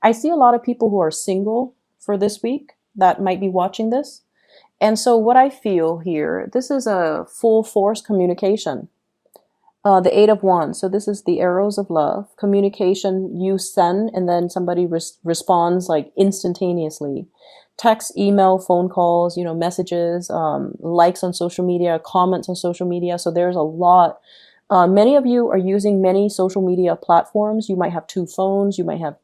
I see a lot of people who are single for this week that might be watching this. And so what I feel here, this is a full force communication. The Eight of Wands. So this is the arrows of love. Communication, you send and then somebody responds like instantaneously. Text, email, phone calls, messages, likes on social media, comments on social media. So there's a lot. Many of you are using many social media platforms. You might have two phones. You might have,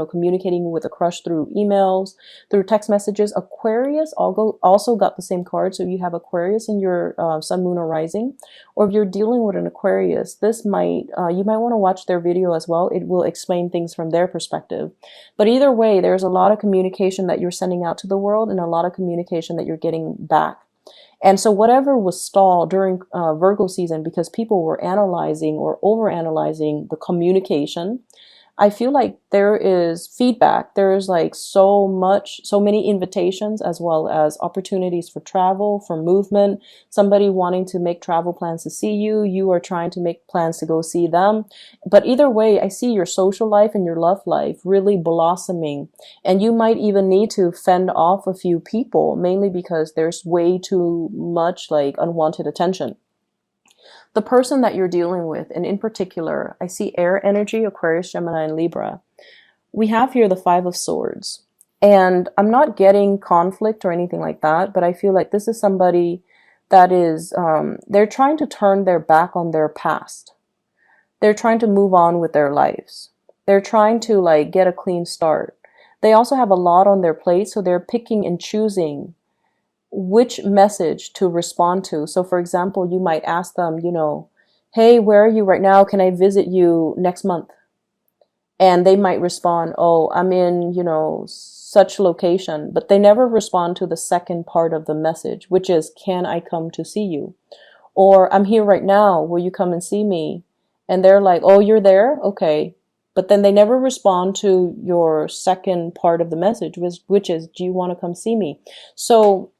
communicating with a crush through emails, through text messages. Aquarius also got the same card. So you have Aquarius in your sun, moon, or rising. Or if you're dealing with an Aquarius, you might want to watch their video as well. It will explain things from their perspective. But either way, there's a lot of communication that you're sending out to the world and a lot of communication that you're getting back. And so whatever was stalled during Virgo season because people were analyzing or overanalyzing the communication, I feel like there is feedback. There's like so many invitations as well as opportunities for travel, for movement, somebody wanting to make travel plans to see you. You are trying to make plans to go see them. But either way, I see your social life and your love life really blossoming. And you might even need to fend off a few people, mainly because there's way too much like unwanted attention. The person that you're dealing with, and in particular, I see air energy, Aquarius, Gemini, and Libra. We have here the Five of Swords. And I'm not getting conflict or anything like that, but I feel like this is somebody that is, they're trying to turn their back on their past. They're trying to move on with their lives. They're trying to like get a clean start. They also have a lot on their plate, so they're picking and choosing which message to respond to. So for example, you might ask them, hey, where are you right now? Can I visit you next month? And they might respond, oh, I'm in, such location. But they never respond to the second part of the message, which is, can I come to see you? Or I'm here right now. Will you come and see me? And they're like, oh, you're there? Okay. But then they never respond to your second part of the message, which is, do you want to come see me? So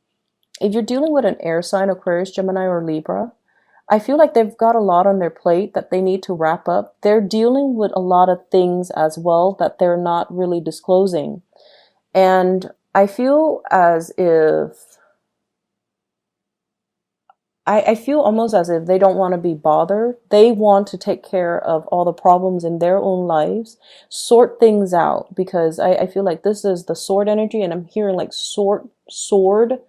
if you're dealing with an air sign, Aquarius, Gemini, or Libra, I feel like they've got a lot on their plate that they need to wrap up. They're dealing with a lot of things as well that they're not really disclosing. And I feel as if, I feel almost as if they don't want to be bothered. They want to take care of all the problems in their own lives, sort things out, because I feel like this is the sword energy, and I'm hearing like sword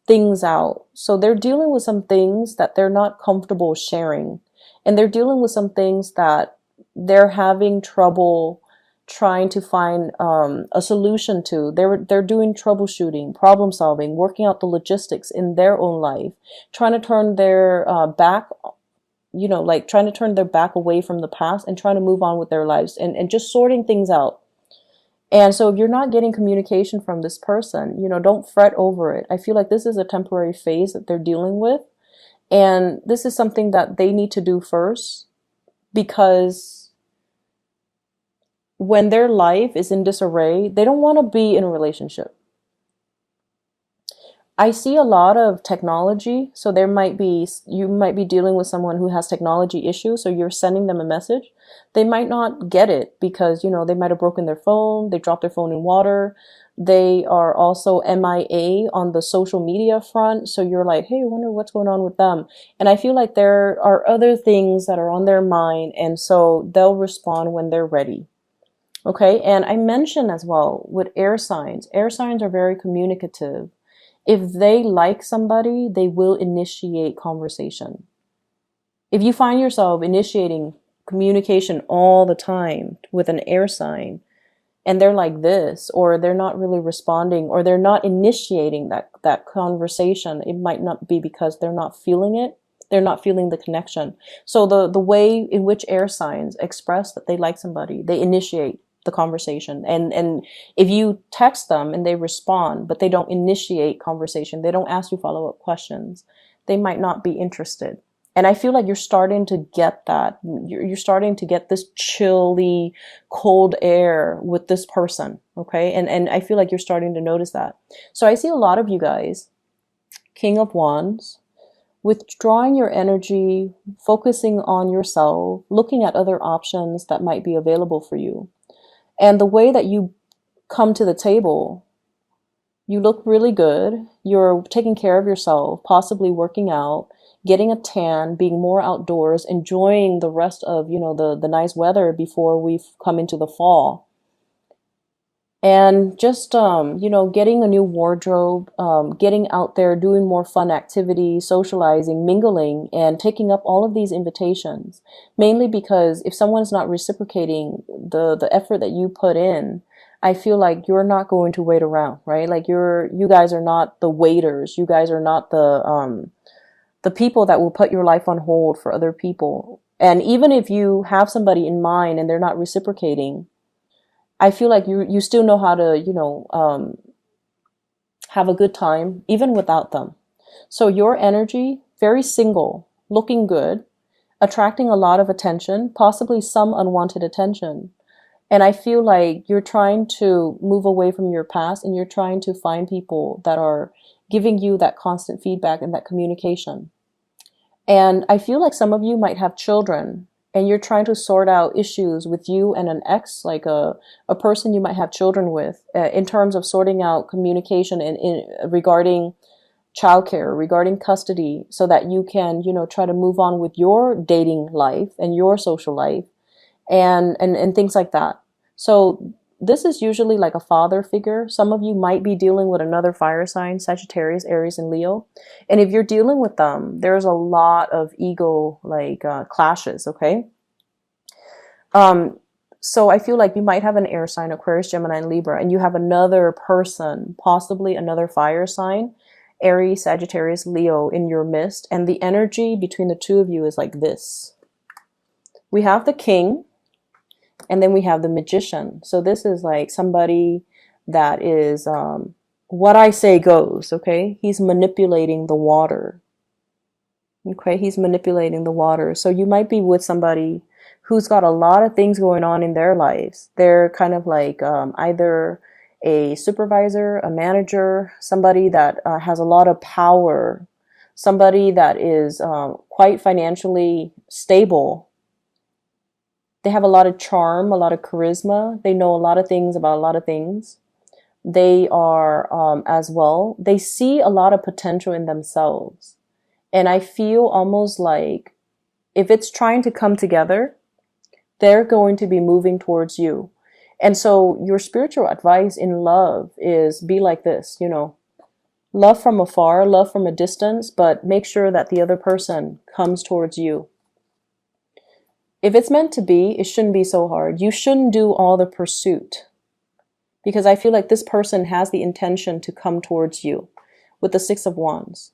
things out. So they're dealing with some things that they're not comfortable sharing. And they're dealing with some things that they're having trouble trying to find a solution to. They're doing troubleshooting, problem solving, working out the logistics in their own life, trying to turn their back, trying to turn their back away from the past and trying to move on with their lives and just sorting things out. And so if you're not getting communication from this person, don't fret over it. I feel like this is a temporary phase that they're dealing with. And this is something that they need to do first, because when their life is in disarray, they don't want to be in a relationship. I see a lot of technology. So you might be dealing with someone who has technology issues. So you're sending them a message. They might not get it because, they might have broken their phone. They dropped their phone in water. They are also MIA on the social media front. So you're like, hey, I wonder what's going on with them. And I feel like there are other things that are on their mind. And so they'll respond when they're ready. Okay. And I mentioned as well with air signs are very communicative. If they like somebody, they will initiate conversation. If you find yourself initiating communication all the time with an air sign, and they're like this, or they're not really responding, or they're not initiating that conversation, it might not be because they're not feeling it. They're not feeling the connection. So the way in which air signs express that they like somebody, they initiate the conversation. And if you text them and they respond, but they don't initiate conversation, they don't ask you follow-up questions, they might not be interested. And I feel like you're starting to get that. You're starting to get this chilly, cold air with this person, okay? And I feel like you're starting to notice that. So I see a lot of you guys, King of Wands, withdrawing your energy, focusing on yourself, looking at other options that might be available for you. And the way that you come to the table. You look really good. You're taking care of yourself, possibly working out, getting a tan, being more outdoors, enjoying the rest of, the nice weather before we've come into the fall. And just, getting a new wardrobe, getting out there, doing more fun activities, socializing, mingling, and taking up all of these invitations. Mainly because if someone's not reciprocating the effort that you put in, I feel like you're not going to wait around, right? Like you guys are not the waiters. You guys are not the people that will put your life on hold for other people. And even if you have somebody in mind and they're not reciprocating, I feel like you still know how to, have a good time even without them. So your energy, very single, looking good, attracting a lot of attention, possibly some unwanted attention. And I feel like you're trying to move away from your past and you're trying to find people that are giving you that constant feedback and that communication. And I feel like some of you might have children and you're trying to sort out issues with you and an ex, like a person you might have children with, in terms of sorting out communication regarding childcare, regarding custody, so that you can, try to move on with your dating life and your social life and things like that. So this is usually like a father figure. Some of you might be dealing with another fire sign, Sagittarius, Aries, and Leo. And if you're dealing with them, there's a lot of ego clashes, okay? So I feel like you might have an air sign, Aquarius, Gemini, and Libra, and you have another person, possibly another fire sign, Aries, Sagittarius, Leo in your midst. And the energy between the two of you is like this. We have the King, and then we have the Magician. So this is like somebody that is, what I say goes, okay? He's manipulating the water. Okay, he's manipulating the water. So you might be with somebody who's got a lot of things going on in their lives. They're kind of like either a supervisor, a manager, somebody that has a lot of power, somebody that is quite financially stable. They have a lot of charm, a lot of charisma. They know a lot of things about a lot of things. They are, as well, they see a lot of potential in themselves. And I feel almost like if it's trying to come together, they're going to be moving towards you. And so your spiritual advice in love is be like this, love from afar, love from a distance, but make sure that the other person comes towards you. If it's meant to be, it shouldn't be so hard. You shouldn't do all the pursuit, because I feel like this person has the intention to come towards you with the Six of Wands.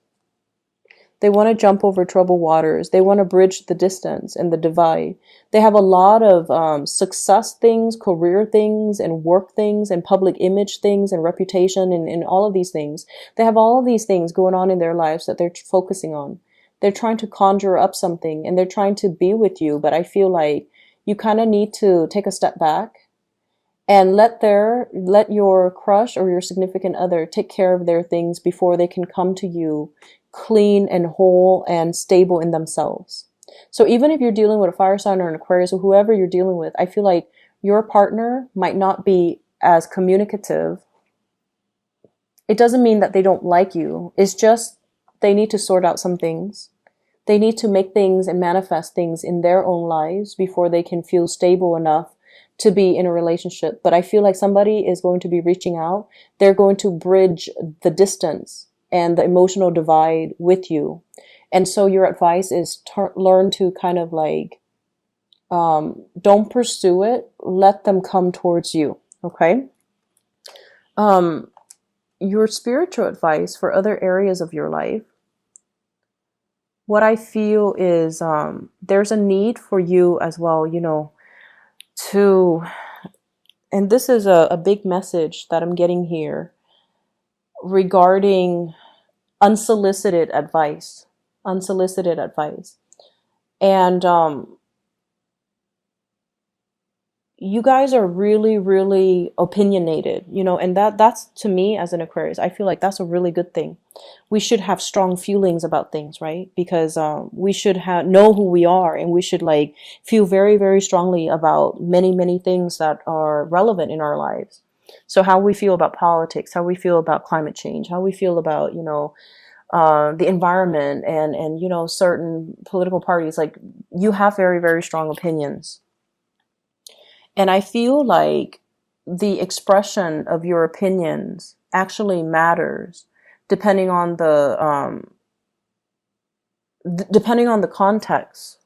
They want to jump over troubled waters. They want to bridge the distance and the divide. They have a lot of success things, career things, and work things, and public image things, and reputation, and all of these things. They have all of these things going on in their lives that they're focusing on. They're trying to conjure up something and they're trying to be with you. But I feel like you kind of need to take a step back and let your crush or your significant other take care of their things before they can come to you clean and whole and stable in themselves. So even if you're dealing with a fire sign or an Aquarius or whoever you're dealing with, I feel like your partner might not be as communicative. It doesn't mean that they don't like you. It's just they need to sort out some things. They need to make things and manifest things in their own lives before they can feel stable enough to be in a relationship. But I feel like somebody is going to be reaching out. They're going to bridge the distance and the emotional divide with you. And so your advice is learn to kind of like, don't pursue it. Let them come towards you. Okay. Your spiritual advice for other areas of your life, what I feel is there's a need for you as well, to, and this is a big message that I'm getting here regarding unsolicited advice. And you guys are really, really opinionated, and that's to me as an Aquarius, I feel like that's a really good thing. We should have strong feelings about things, right? Because we should know who we are, and we should feel very, very strongly about many, many things that are relevant in our lives. So how we feel about politics, how we feel about climate change, how we feel about, the environment and, certain political parties, like you have very, very strong opinions. And I feel like the expression of your opinions actually matters depending on depending on the context.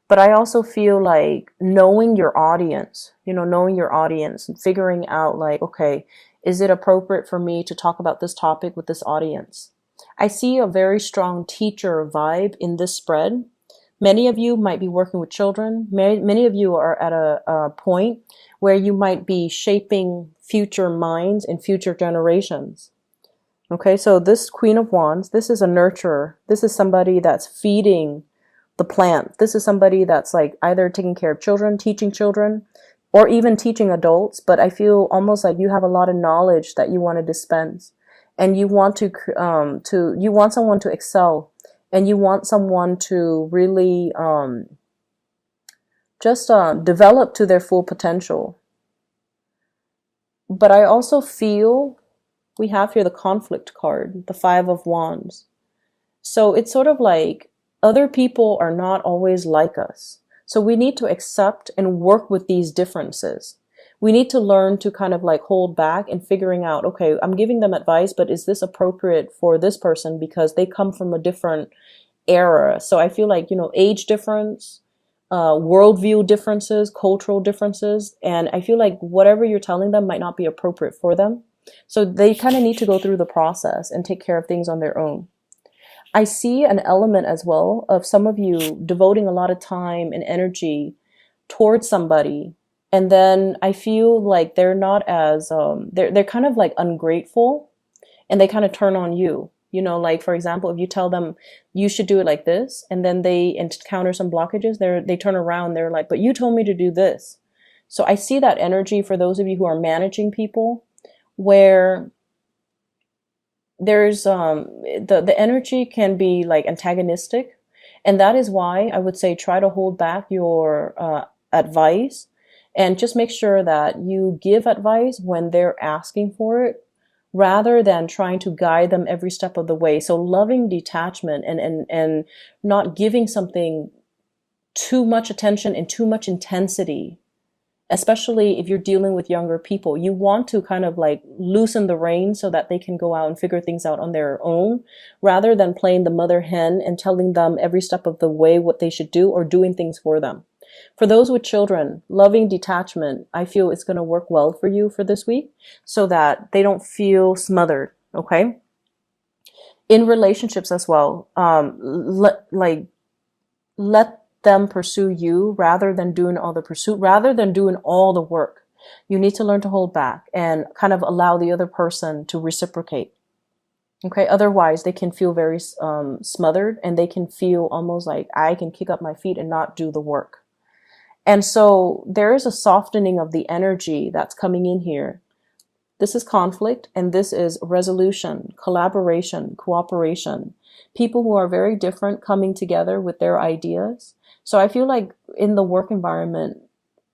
But I also feel like knowing your audience, knowing your audience and figuring out like, okay, is it appropriate for me to talk about this topic with this audience? I see a very strong teacher vibe in this spread. Many of you might be working with children. Many of you are at a point where you might be shaping future minds and future generations. Okay, so this Queen of Wands, this is a nurturer. This is somebody that's feeding the plant. This is somebody that's like either taking care of children, teaching children, or even teaching adults. But I feel almost like you have a lot of knowledge that you want to dispense, and you want you want someone to excel, and you want someone to really just develop to their full potential. But I also feel we have here the conflict card, the Five of Wands. So it's sort of like other people are not always like us. So we need to accept and work with these differences. We need to learn to kind of like hold back and figuring out, okay, I'm giving them advice, but is this appropriate for this person because they come from a different era? So I feel like, age difference, worldview differences, cultural differences. And I feel like whatever you're telling them might not be appropriate for them. So they kind of need to go through the process and take care of things on their own. I see an element as well of some of you devoting a lot of time and energy towards somebody. And then I feel like they're not as, they're kind of like ungrateful, and they kind of turn on you. Like for example, if you tell them you should do it like this, and then they encounter some blockages, they turn around, they're like, but you told me to do this. So I see that energy for those of you who are managing people, where there's the energy can be like antagonistic, and that is why I would say try to hold back your advice, and just make sure that you give advice when they're asking for it, rather than trying to guide them every step of the way. So loving detachment and not giving something too much attention and too much intensity. Especially if you're dealing with younger people, you want to kind of like loosen the reins so that they can go out and figure things out on their own, rather than playing the mother hen and telling them every step of the way what they should do or doing things for them. For those with children, loving detachment, I feel it's going to work well for you for this week so that they don't feel smothered. Okay. In relationships as well, let them pursue you rather than doing all the pursuit, rather than doing all the work. You need to learn to hold back and kind of allow the other person to reciprocate. Okay. Otherwise they can feel very smothered, and they can feel almost like I can kick up my feet and not do the work. And so there is a softening of the energy that's coming in here. This is conflict, and this is resolution, collaboration, cooperation. People who are very different coming together with their ideas. So I feel like in the work environment,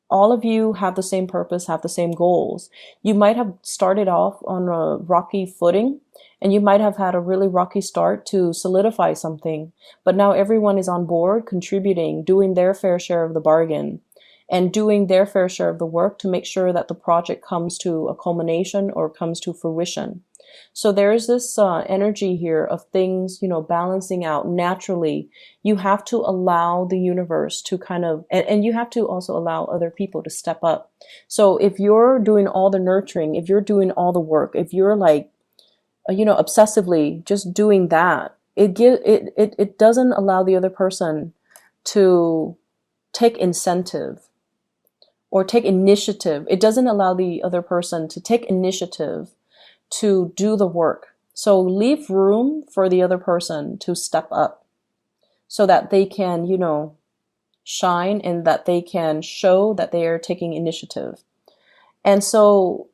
all of you have the same purpose, have the same goals. You might have started off on a rocky footing, and you might have had a really rocky start to solidify something. But now everyone is on board, contributing, doing their fair share of the bargain, and doing their fair share of the work to make sure that the project comes to a culmination or comes to fruition. So there's this energy here of things, balancing out naturally. You have to allow the universe to kind of, and you have to also allow other people to step up. So if you're doing all the nurturing, if you're doing all the work, if you're like, obsessively just doing that, it doesn't allow the other person to take incentive or take initiative. It doesn't allow the other person to take initiative to do the work. So leave room for the other person to step up so that they can, shine, and that they can show that they are taking initiative. And so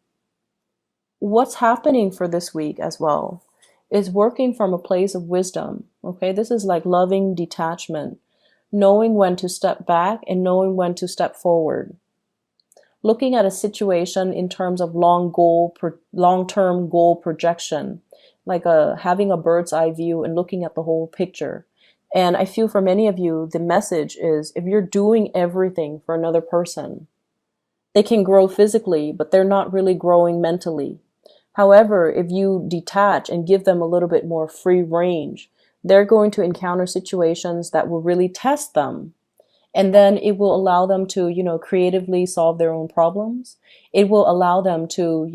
what's happening for this week as well is working from a place of wisdom. Okay. This is like loving detachment, knowing when to step back and knowing when to step forward. looking at a situation in terms of long-term goal projection, like having a bird's eye view and looking at the whole picture. And I feel for many of you, the message is if you're doing everything for another person, they can grow physically, but they're not really growing mentally. However, if you detach and give them a little bit more free range, they're going to encounter situations that will really test them. And then it will allow them to, creatively solve their own problems. It will allow them to,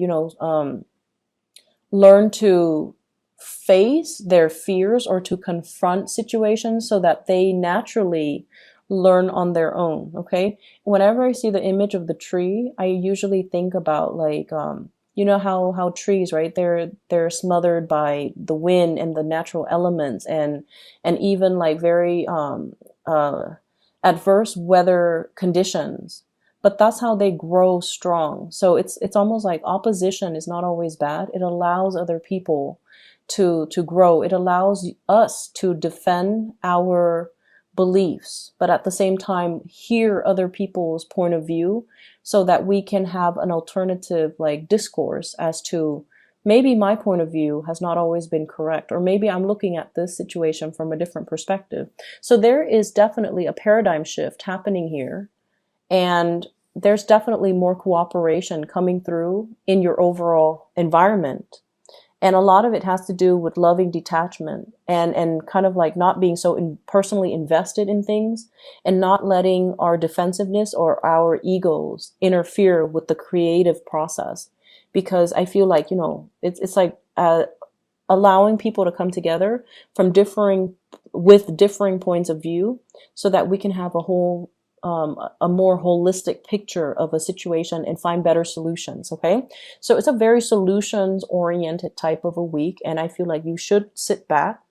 learn to face their fears or to confront situations so that they naturally learn on their own. Okay. Whenever I see the image of the tree, I usually think about like, how trees, right? They're smothered by the wind and the natural elements and even like very, adverse weather conditions, but that's how they grow strong. So it's almost like opposition is not always bad. It allows other people to grow. It allows us to defend our beliefs, but at the same time hear other people's point of view so that we can have an alternative like discourse as to maybe my point of view has not always been correct, or maybe I'm looking at this situation from a different perspective. So there is definitely a paradigm shift happening here, and there's definitely more cooperation coming through in your overall environment. And a lot of it has to do with loving detachment and kind of like not being so personally invested in things and not letting our defensiveness or our egos interfere with the creative process. Because I feel like, it's like allowing people to come together from differing points of view so that we can have a more holistic picture of a situation and find better solutions. Okay. So it's a very solutions oriented type of a week. And I feel like you should sit back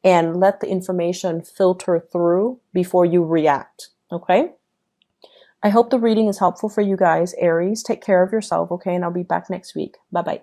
and let the information filter through before you react. Okay. I hope the reading is helpful for you guys, Aries. Take care of yourself. Okay. And I'll be back next week. Bye bye.